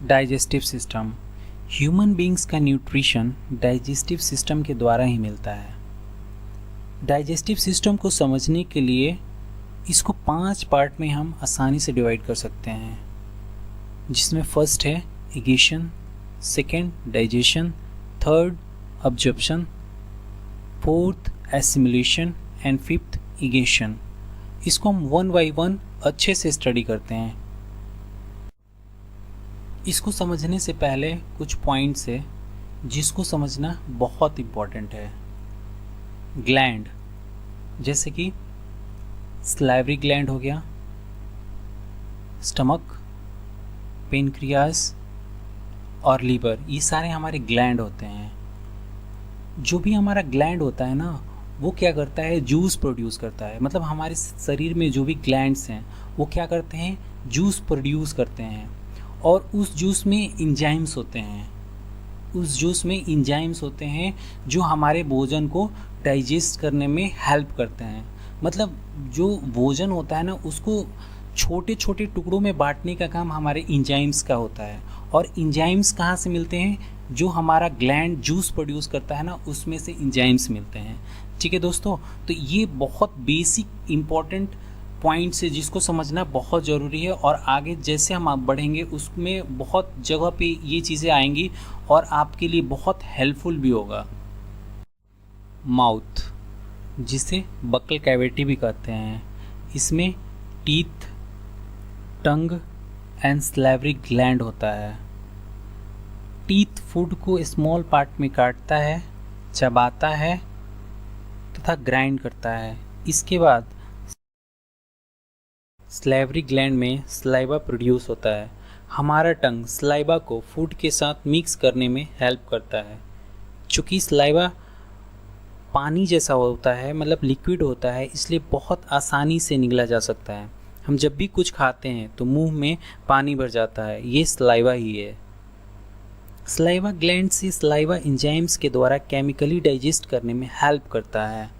Digestive system. Human beings का nutrition digestive system के द्वारा ही मिलता है। डाइजेस्टिव सिस्टम को समझने के लिए इसको 5 पार्ट में हम आसानी से डिवाइड कर सकते हैं, जिसमें फर्स्ट है ingestion, second digestion, third absorption, fourth assimilation and fifth egestion. इसको हम 1 बाय 1 अच्छे से स्टडी करते हैं। इसको समझने से पहले कुछ पॉइंट्स है जिसको समझना बहुत इम्पॉर्टेंट है। ग्लैंड, जैसे कि सलाइवरी ग्लैंड हो गया, स्टमक, पेनक्रियाज और लीवर, ये सारे हमारे ग्लैंड होते हैं। जो भी हमारा ग्लैंड होता है ना, वो क्या करता है, जूस प्रोड्यूस करता है। मतलब हमारे शरीर में जो भी ग्लैंड्स हैं वो क्या करते हैं, जूस प्रोड्यूस करते हैं। और उस जूस में इंजाइम्स होते हैं, जो हमारे भोजन को डाइजेस्ट करने में हेल्प करते हैं। मतलब जो भोजन होता है ना, उसको छोटे छोटे टुकड़ों में बांटने का काम हमारे इंजाइम्स का होता है। और इंजाइम्स कहाँ से मिलते हैं, जो हमारा ग्लैंड जूस प्रोड्यूस करता है ना, उसमें से इंजाइम्स मिलते हैं। ठीक है दोस्तों, तो ये बहुत बेसिक इम्पॉर्टेंट पॉइंट्स है जिसको समझना बहुत ज़रूरी है। और आगे जैसे हम बढ़ेंगे उसमें बहुत जगह पे ये चीज़ें आएंगी और आपके लिए बहुत हेल्पफुल भी होगा। माउथ, जिसे बकल कैविटी भी कहते हैं, इसमें teeth, tongue and salivary gland होता है। टीथ फूड को स्मॉल पार्ट में काटता है, चबाता है तथा ग्राइंड करता है। इसके बाद सलाइवरी ग्लैंड में सलाइवा प्रोड्यूस होता है। हमारा टंग सलाइवा को फूड के साथ मिक्स करने में हेल्प करता है। चूँकि सलाइवा पानी जैसा होता है, मतलब लिक्विड होता है, इसलिए बहुत आसानी से निगला जा सकता है। हम जब भी कुछ खाते हैं तो मुंह में पानी भर जाता है, ये सलाइवा ही है। सलाइवा ग्लैंड से सलाइवा एंजाइम्स के द्वारा केमिकली डाइजेस्ट करने में हेल्प करता है।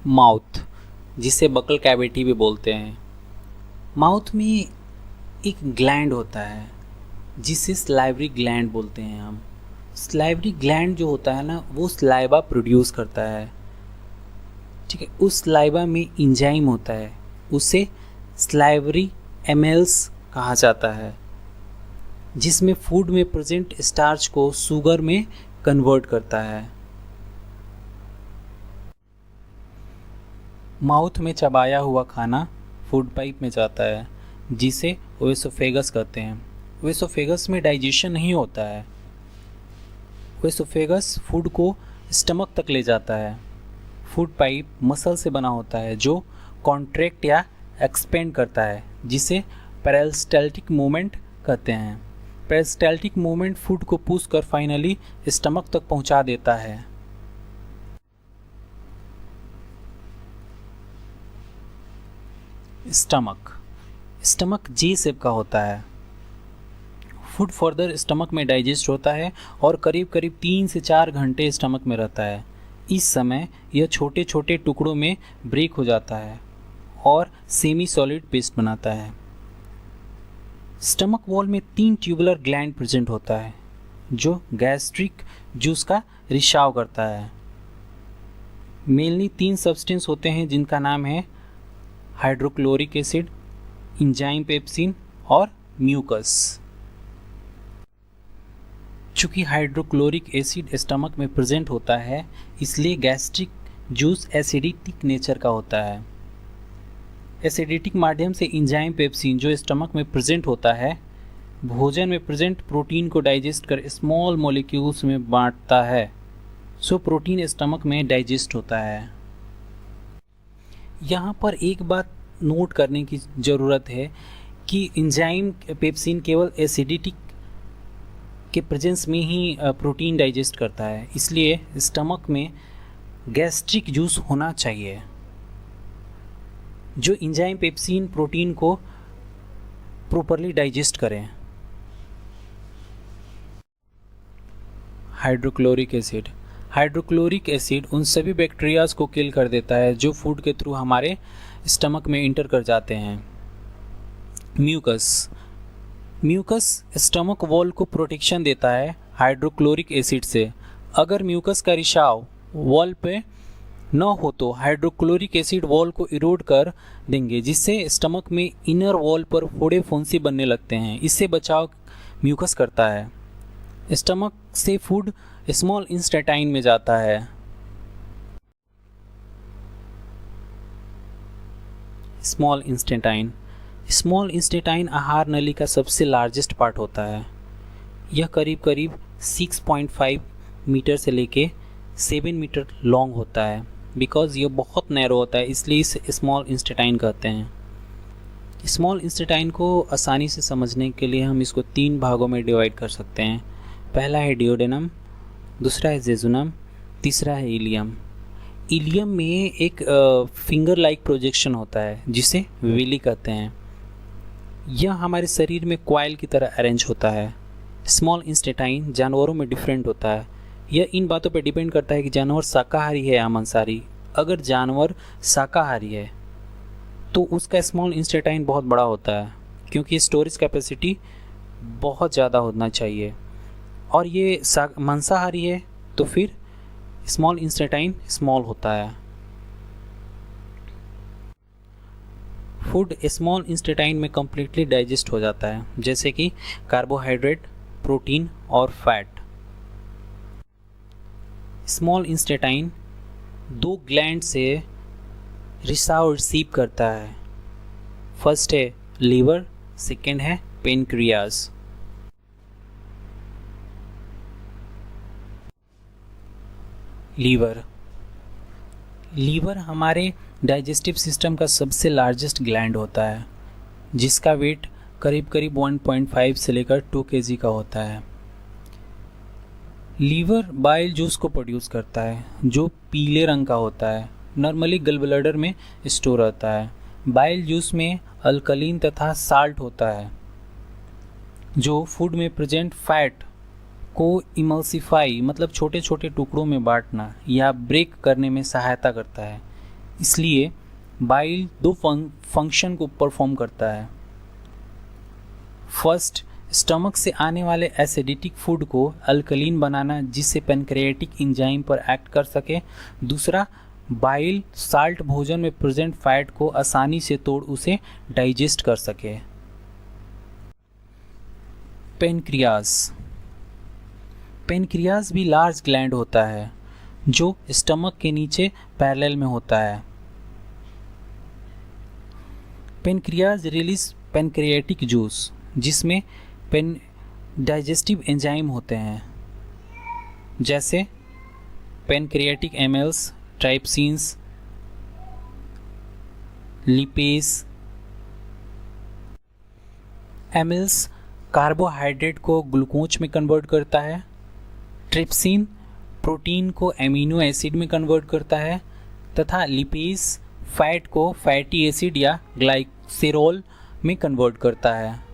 माउथ, जिसे बकल कैविटी भी बोलते हैं। माउथ में एक ग्लैंड होता है जिसे सलाइवरी ग्लैंड बोलते हैं हम। सलाइवरी ग्लैंड जो होता है ना, वो सलाइवा प्रोड्यूस करता है। ठीक है, उस सलाइवा में एंजाइम होता है, उसे सलाइवरी एमेल्स कहा जाता है, जिसमें फूड में प्रेजेंट स्टार्च को शुगर में कन्वर्ट करता है। माउथ में चबाया हुआ खाना फूड पाइप में जाता है, जिसे ओएसोफेगस कहते हैं। ओएसोफेगस में डाइजेशन नहीं होता है। ओएसोफेगस फूड को स्टमक तक ले जाता है। फूड पाइप मसल से बना होता है जो कॉन्ट्रैक्ट या एक्सपेंड करता है, जिसे पेरिस्टाल्टिक मूवमेंट कहते हैं। पेरिस्टाल्टिक मूवमेंट फूड को पुश कर फाइनली स्टमक तक पहुंचा देता है। स्टमक जे शेप का होता है। फूड फर्दर स्टमक में डाइजेस्ट होता है और करीब 3 से 4 घंटे स्टमक में रहता है। इस समय यह छोटे छोटे टुकड़ों में ब्रेक हो जाता है और सेमी सॉलिड पेस्ट बनाता है। स्टमक वॉल में 3 ट्यूबुलर ग्लैंड प्रेजेंट होता है, जो गैस्ट्रिक जूस का रिसाव करता है। मेनली 3 सब्सटेंस होते हैं, जिनका नाम है हाइड्रोक्लोरिक एसिड, एंजाइम पेप्सिन और म्यूकस। चूँकि हाइड्रोक्लोरिक एसिड स्टमक में प्रेजेंट होता है, इसलिए गैस्ट्रिक जूस एसिडिक नेचर का होता है। एसिडिटिक माध्यम से एंजाइम पेप्सिन जो स्टमक में प्रेजेंट होता है, भोजन में प्रेजेंट प्रोटीन को डाइजेस्ट कर स्मॉल मॉलिक्यूल्स में बांटता है। सो प्रोटीन स्टमक में डाइजेस्ट होता है। यहाँ पर एक बात नोट करने की ज़रूरत है कि एंजाइम पेप्सिन केवल एसिडिटी के प्रेजेंस में ही प्रोटीन डाइजेस्ट करता है, इसलिए स्टमक में गैस्ट्रिक जूस होना चाहिए जो एंजाइम पेप्सिन प्रोटीन को प्रॉपरली डाइजेस्ट करें। हाइड्रोक्लोरिक एसिड उन सभी बैक्टीरियाज को किल कर देता है जो फूड के थ्रू हमारे स्टमक में इंटर कर जाते हैं। म्यूकस स्टमक वॉल को प्रोटेक्शन देता है हाइड्रोक्लोरिक एसिड से। अगर म्यूकस का रिसाव वॉल पे न हो तो हाइड्रोक्लोरिक एसिड वॉल को इरोड कर देंगे, जिससे स्टमक में इनर वॉल पर फोड़े फुंसी बनने लगते हैं। इससे बचाव म्यूकस करता है। स्टमक से फूड स्मॉल इंस्टेटाइन में जाता है। स्मॉल इंस्टेटाइन आहार नली का सबसे लार्जेस्ट पार्ट होता है। यह करीब करीब 6.5 मीटर से लेके 7 मीटर लॉन्ग होता है। बिकॉज ये बहुत नैरो होता है इसलिए इसे स्मॉल इंस्टेटाइन कहते हैं। स्मॉल इंस्टेटाइन को आसानी से समझने के लिए हम इसको 3 भागों में डिवाइड कर सकते हैं। पहला है डियोडेनम, दूसरा है जेजुनम, तीसरा है इलियम। इलियम में एक फिंगर लाइक प्रोजेक्शन होता है जिसे विली कहते हैं। यह हमारे शरीर में कॉइल की तरह अरेंज होता है। स्मॉल इंस्टेटाइन जानवरों में डिफरेंट होता है। यह इन बातों पर डिपेंड करता है कि जानवर शाकाहारी है या मांसाहारी। अगर जानवर शाकाहारी है तो उसका स्मॉल इंस्टेटाइन बहुत बड़ा होता है, क्योंकि स्टोरेज कैपेसिटी बहुत ज़्यादा होना चाहिए। और ये मांसाहारी है तो फिर स्मॉल इंस्टेटाइन स्मॉल होता है। फूड स्मॉल इंस्टेटाइन में कम्प्लीटली डाइजेस्ट हो जाता है, जैसे कि कार्बोहाइड्रेट, प्रोटीन और फैट। स्मॉल इंस्टेटाइन 2 ग्लैंड से रिसाव रिसीव करता है। फर्स्ट है लीवर, सेकेंड है पेनक्रियाज। लीवर हमारे डाइजेस्टिव सिस्टम का सबसे लार्जेस्ट ग्लैंड होता है, जिसका वेट करीब करीब 1.5 से लेकर 2 kg का होता है। लीवर बाइल जूस को प्रोड्यूस करता है जो पीले रंग का होता है। नॉर्मली गल ब्लैडर में स्टोर रहता है। बाइल जूस में अल्कलीन तथा साल्ट होता है जो फूड में प्रेजेंट फैट को इमल्सिफाई मतलब छोटे छोटे टुकड़ों में बांटना या ब्रेक करने में सहायता करता है। इसलिए बाइल 2 फंक्शन को परफॉर्म करता है। फर्स्ट, स्टमक से आने वाले एसिडिटिक फूड को अल्कलीन बनाना जिससे पैनक्रियाटिक एंजाइम पर एक्ट कर सके। दूसरा, बाइल साल्ट भोजन में प्रेजेंट फैट को आसानी से तोड़ उसे डाइजेस्ट कर सके। पेनक्रियाज भी लार्ज ग्लैंड होता है जो स्टमक के नीचे पैरेलल में होता है। पेनक्रियाज रिलीज पैनक्रियाटिक जूस जिसमें डाइजेस्टिव एंजाइम होते हैं, जैसे पैनक्रियाटिक एमिल्स, ट्राइप्सिन्स, लिपेज। एमिल्स कार्बोहाइड्रेट को ग्लूकोज में कन्वर्ट करता है। ट्रिप्सिन प्रोटीन को एमिनो एसिड में कन्वर्ट करता है तथा लिपेज फैट को फैटी एसिड या ग्लाइसेरोल में कन्वर्ट करता है।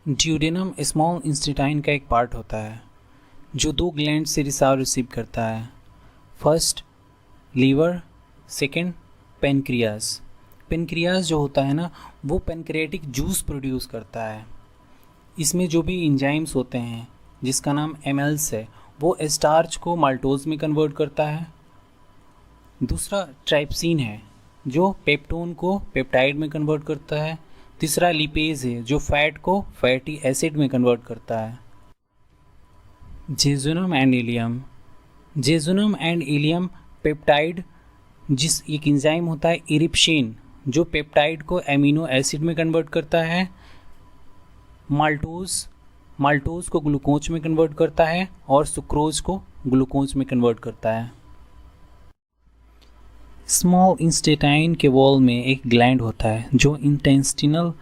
ड्यूडेनम स्मॉल इंस्टेटाइन का एक पार्ट होता है जो 2 ग्लैंड से रिसाव रिसीव करता है। First liver, second pancreas. Pancreas जो होता है ना, वो पेनक्रियाटिक जूस प्रोड्यूस करता है। इसमें जो भी एंजाइम्स होते हैं जिसका नाम एमिल्स है, वो स्टार्च को माल्टोज में कन्वर्ट करता है। दूसरा ट्राइप्सिन है जो पेप्टोन को पेप्टाइड में कन्वर्ट करता है। तीसरा लिपेज है जो फैट को फैटी एसिड में कन्वर्ट करता है। जेजुनम एंड इलियम पेप्टाइड जिस एक एंजाइम होता है इरिप्शिन जो पेप्टाइड को एमिनो एसिड में कन्वर्ट करता है। माल्टोज को ग्लूकोज में कन्वर्ट करता है और सुक्रोज को ग्लूकोज में कन्वर्ट करता है। स्मॉल इंस्टेटाइन के वॉल में एक ग्लैंड होता है जो इंटेस्टिनल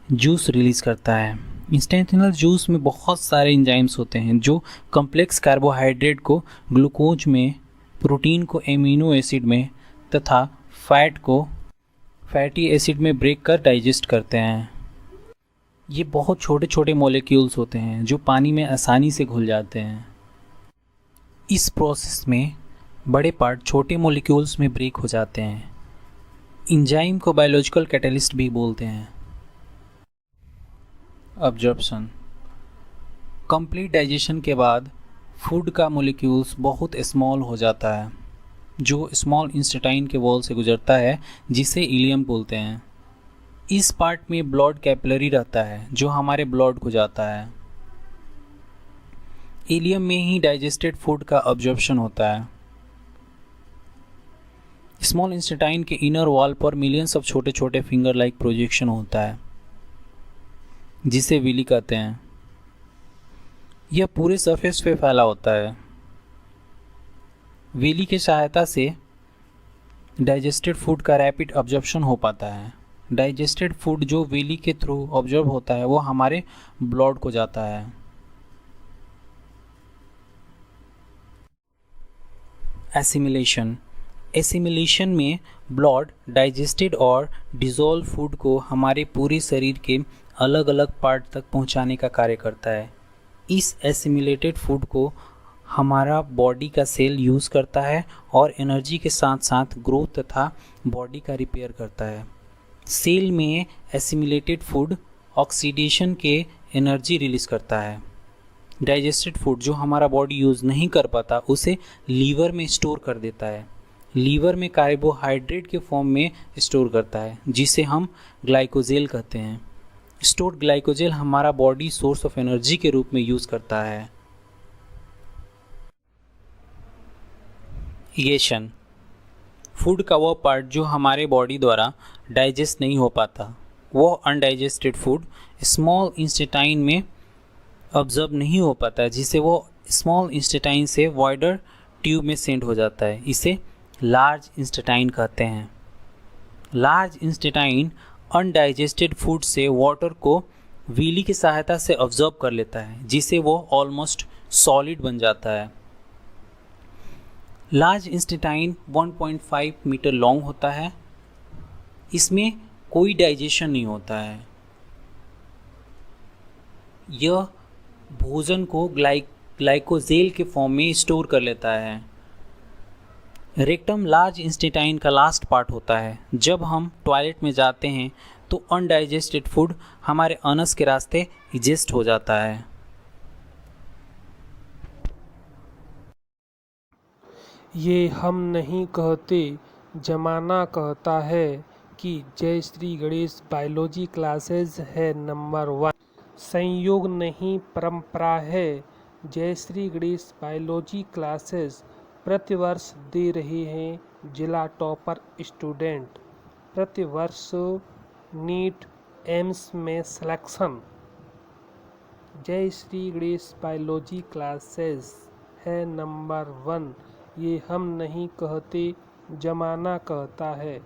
जूस रिलीज करता है। इंटेस्टिनल जूस में बहुत सारे एंजाइम्स होते हैं जो कॉम्प्लेक्स कार्बोहाइड्रेट को ग्लूकोज में, प्रोटीन को एमिनो एसिड में तथा फैट को फैटी एसिड में ब्रेक कर डाइजेस्ट करते हैं। ये बहुत छोटे छोटे मॉलिक्यूल्स होते हैं जो पानी में आसानी से घुल जाते हैं। इस प्रोसेस में बड़े पार्ट छोटे मॉलिक्यूल्स में ब्रेक हो जाते हैं। इंजाइम को बायोलॉजिकल कैटलिस्ट भी बोलते हैं। अब्जॉर्प्शन, कंप्लीट डाइजेशन के बाद फूड का मॉलिक्यूल्स बहुत स्मॉल हो जाता है, जो स्मॉल इंस्टेटाइन के वॉल से गुजरता है, जिसे इलियम बोलते हैं। इस पार्ट में ब्लड कैपिलरी रहता है, जो हमारे ब्लड को जाता है। इलियम में ही डाइजेस्टेड फूड का अब्जॉर्प्शन होता है। स्मॉल इंस्टेटाइन के इनर वॉल पर मिलियंस ऑफ छोटे छोटे फिंगर लाइक प्रोजेक्शन होता है, जिसे विली कहते हैं। यह पूरे सरफेस पे फैला होता है। विली की सहायता से डाइजेस्टेड फूड का रैपिड अब्जॉर्प्शन हो पाता है। डाइजेस्टेड फूड जो विली के थ्रू ऑब्जर्व होता है, वो हमारे ब्लड को जाता है। एसिमिलेशन, एसिमिलेशन में ब्लड डाइजेस्टेड और डिज़ोल्व फूड को हमारे पूरे शरीर के अलग अलग पार्ट तक पहुंचाने का कार्य करता है। इस एसिमिलेटेड फूड को हमारा बॉडी का सेल यूज़ करता है और एनर्जी के साथ साथ ग्रोथ तथा बॉडी का रिपेयर करता है। सेल में एसिमिलेटेड फूड ऑक्सीडेशन के एनर्जी रिलीज करता है। डाइजेस्टेड फूड जो हमारा बॉडी यूज़ नहीं कर पाता, उसे लीवर में स्टोर कर देता है। लीवर में कार्बोहाइड्रेट के फॉर्म में स्टोर करता है, जिसे हम ग्लाइकोजेल कहते हैं। स्टोर्ड ग्लाइकोजेल हमारा बॉडी सोर्स ऑफ एनर्जी के रूप में यूज़ करता है। इगेशन, फूड का वो पार्ट जो हमारे बॉडी द्वारा डाइजेस्ट नहीं हो पाता, वो अनडाइजेस्टेड फूड स्मॉल इंस्टेटाइन में ऑब्जर्व नहीं हो पाता है, जिसे वो स्मॉल इंस्टेटाइन से वाइडर ट्यूब में सेंड हो जाता है। इसे लार्ज इंस्टेटाइन कहते हैं। लार्ज इंस्टेटाइन अनडाइजेस्टेड फूड से वाटर को विली की सहायता से ऑब्जर्व कर लेता है, जिसे वो ऑलमोस्ट सॉलिड बन जाता है। लार्ज इंस्टेटाइन 1.5 मीटर लॉन्ग होता है। इसमें कोई डाइजेशन नहीं होता है। यह भोजन को ग्लाइकोजेल के फॉर्म में स्टोर कर लेता है। रेक्टम लार्ज इंस्टेटाइन का लास्ट पार्ट होता है। जब हम टॉयलेट में जाते हैं तो अनडाइजेस्टेड फूड हमारे अनस के रास्ते इजेस्ट हो जाता है। ये हम नहीं कहते, जमाना कहता है कि जय श्री गणेश बायोलॉजी क्लासेस है नंबर 1। संयोग नहीं, परंपरा है। जय श्री गणेश बायोलॉजी क्लासेस प्रतिवर्ष दे रहे हैं जिला टॉपर स्टूडेंट। प्रतिवर्ष नीट एम्स में सिलेक्शन। जय श्री गणेश बायोलॉजी क्लासेस है नंबर 1। ये हम नहीं कहते, जमाना कहता है।